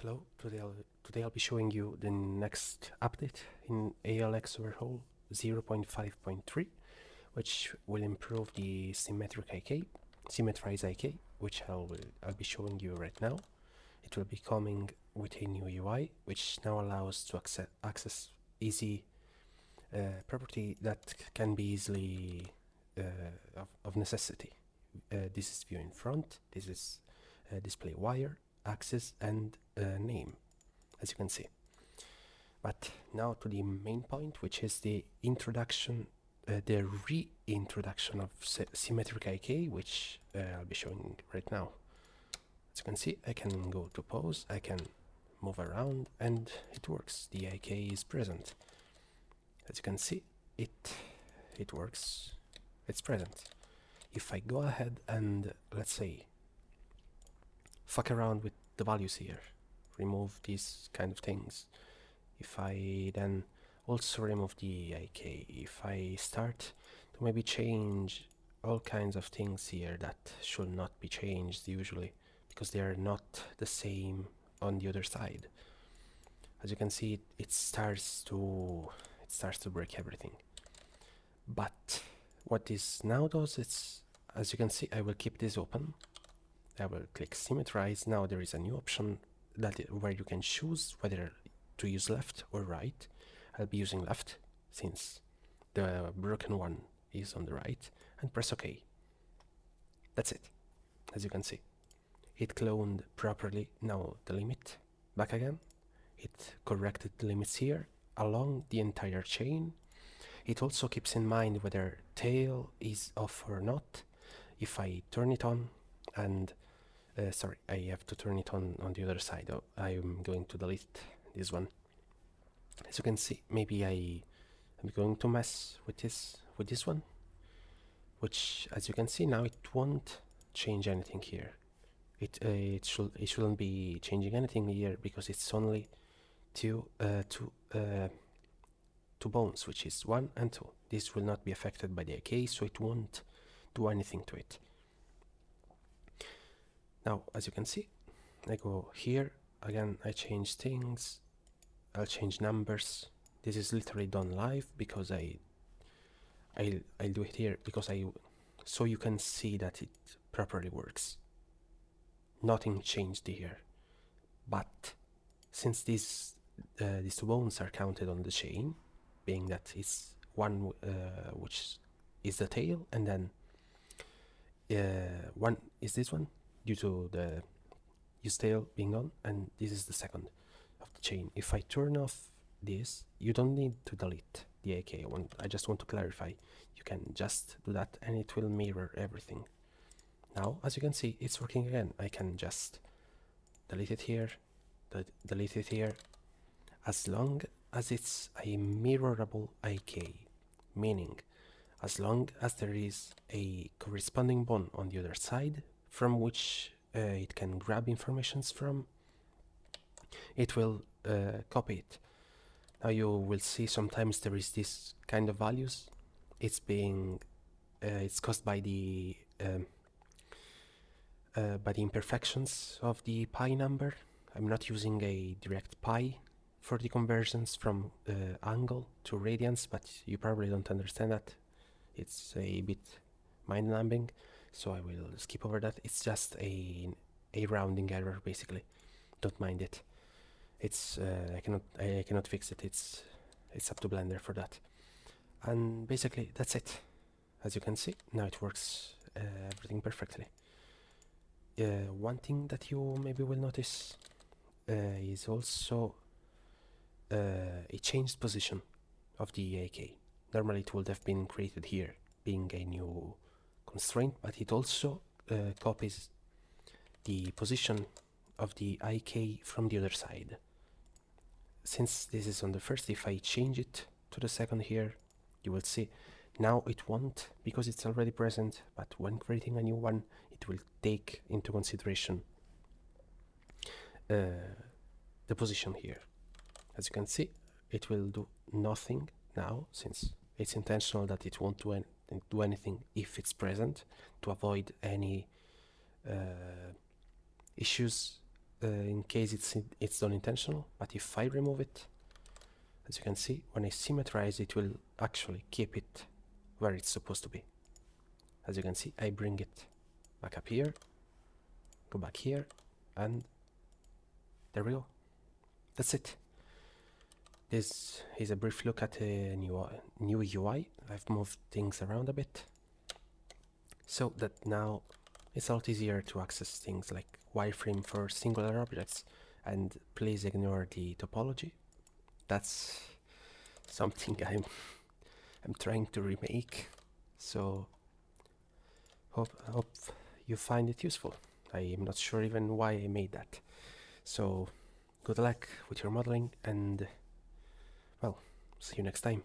Hello, today I'll be showing you the next update in AlxOverHaul 0.5.3, which will improve the Symmetrize IK, which I'll be showing you right now. It will be coming with a new UI, which now allows to access easy property that can be easily of necessity. This is view in front, this is display wire, axis, and name, as you can see. But now to the main point, which is the introduction, the reintroduction of symmetric IK, which I'll be showing right now. As you can see, I can go to pose, I can move around, and it works. The IK is present. As you can see, it works. It's present. If I go ahead and, let's say, fuck around with the values here, remove these kind of things, if I then also remove the IK, if I start to maybe change all kinds of things here that should not be changed usually, because they are not the same on the other side, as you can see, it starts to break everything. But what this now does, it's, as you can see, I will keep this open. I will click Symmetrize. Now there is a new option where you can choose whether to use left or right. I'll be using left since the broken one is on the right, and press OK. That's it. As you can see, it cloned properly. Now the limit back again. It corrected the limits here along the entire chain. It also keeps in mind whether tail is off or not. If I turn it on and sorry, I have to turn it on the other side. Oh, I'm going to delete this one. As you can see, maybe I'm going to mess with this one, which, as you can see now, it won't change anything here. It shouldn't be changing anything here because it's only two bones, which is 1 and 2. This will not be affected by the IK, so it won't do anything to it. Now, as you can see, I go here again, I change things, I'll change numbers. This is literally done live because I'll do it here because so you can see that it properly works. Nothing changed here, but since these two bones are counted on the chain, being that it's one which is the tail, and then one is this one due to the use tail being on, and this is the second of the chain. If I turn off this, you don't need to delete the AK. I just want to clarify, you can just do that and it will mirror everything. Now, as you can see, it's working again. I can just delete it here, delete it here, as long as it's a mirrorable IK, meaning as long as there is a corresponding bone on the other side from which it can grab informations from, it will copy it. Now you will see sometimes there is this kind of values. It's being it's caused by the imperfections of the pi number. I'm not using a direct pi for the conversions from angle to radians, but you probably don't understand that. It's a bit mind-numbing, so I will skip over that. It's just a rounding error, basically. Don't mind it. It's I cannot fix it. It's up to Blender for that. And basically that's it. As you can see, now it works everything perfectly. One thing that you maybe will notice is also a changed position of the AK. Normally it would have been created here, being a new constraint, but it also copies the position of the IK from the other side. Since this is on the first, if I change it to the second here, you will see now it won't, because it's already present, but when creating a new one, it will take into consideration the position here. As you can see, it will do nothing now, since it's intentional that it won't do anything if it's present, to avoid any issues in case it's done intentional, but if I remove it, as you can see, when I symmetrize it will actually keep it where it's supposed to be. As you can see, I bring it back up here, go back here, and there we go. That's it. This is a brief look at a new UI. I've moved things around a bit so that now it's a lot easier to access things like wireframe for singular objects. And please ignore the topology. That's something I'm trying to remake. So hope you find it useful. I am not sure even why I made that. So good luck with your modeling, and well, see you next time.